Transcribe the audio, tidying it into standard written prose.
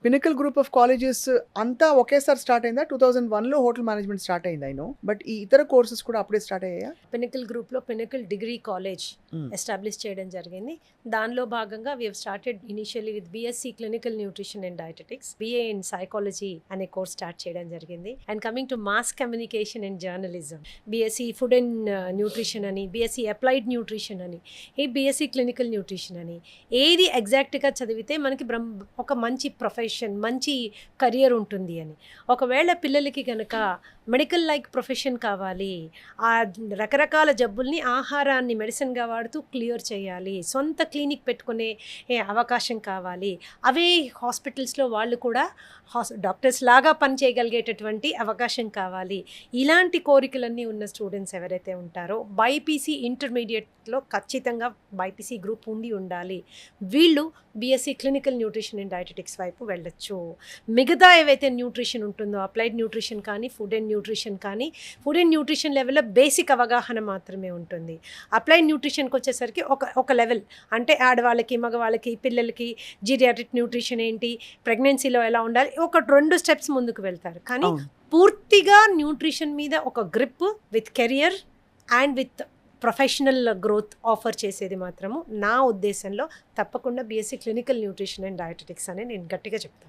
Pinnacle group of colleges అంతా ఒకేసారి start అయిందా? 2001లో హోటల్ మేనేజ్మెంట్ స్టార్ట్ అయింది ఐ నో. బట్ ఈ ఇతర కోర్సెస్ కూడా అప్పుడే స్టార్ట్ అయ్యాయా? పినకల్ గ్రూప్లో పినకల్ డిగ్రీ కాలేజ్ ఎస్టాబ్లిష్ చేయడం జరిగింది. దానిలో భాగంగా we have started initially with BSc clinical nutrition and dietetics, BA in psychology అనే కోర్స్ స్టార్ట్ చేయడం జరిగింది. And coming to mass communication and journalism, BSc food and nutrition అని, BSc applied nutrition అని, ఈ బీఎస్సీ క్లినికల్ న్యూట్రిషన్ అని, ఏది ఎగ్జాక్ట్గా చదివితే మనకి ఒక మంచి ప్రొఫెషన్, మంచి కెరియర్ ఉంటుంది అని. ఒకవేళ పిల్లలకి కనుక మెడికల్ లైక్ ప్రొఫెషన్ కావాలి, ఆ రకరకాల జబ్బుల్ని ఆహారాన్ని మెడిసిన్గా వాడుతూ క్లియర్ చేయాలి, సొంత క్లినిక్ పెట్టుకునే అవకాశం కావాలి, అవే హాస్పిటల్స్లో వాళ్ళు కూడా డాక్టర్స్ లాగా పని చేయగలిగేటటువంటి అవకాశం కావాలి, ఇలాంటి కోరికలన్నీ ఉన్న స్టూడెంట్స్ ఎవరైతే ఉంటారో బైపీసీ ఇంటర్మీడియట్లో ఖచ్చితంగా బైపీసీ గ్రూప్ ఉండాలి. వీళ్ళు బీఎస్సీ క్లినికల్ న్యూట్రిషన్ అండ్ డయటెటిక్స్ వైపు వెళ్ళొచ్చు. మిగతా ఏవైతే న్యూట్రిషన్ ఉంటుందో, అప్లైడ్ న్యూట్రిషన్ కానీ, ఫుడ్ అండ్ న్యూట్రిషన్ కానీ, ఫుడ్ అండ్ న్యూట్రిషన్ లెవెల్లో బేసిక్ అవగాహన మాత్రమే ఉంటుంది. అప్లైడ్ న్యూట్రిషన్కి వచ్చేసరికి ఒక లెవెల్, అంటే ఆడవాళ్ళకి, మగవాళ్ళకి, పిల్లలకి జీరియాట్రిక్ న్యూట్రిషన్ ఏంటి, ప్రెగ్నెన్సీలో ఎలా ఉండాలి, ఒక 2 స్టెప్స్ ముందుకు వెళ్తారు. కానీ పూర్తిగా న్యూట్రిషన్ మీద ఒక grip with career and with professional growth offer చేసేది మాత్రము నా ఉద్దేశంలో తప్పకుండా బీఎస్సీ క్లినికల్ న్యూట్రిషన్ అండ్ డయటెటిక్స్ అని నేను గట్టిగా చెప్తాను.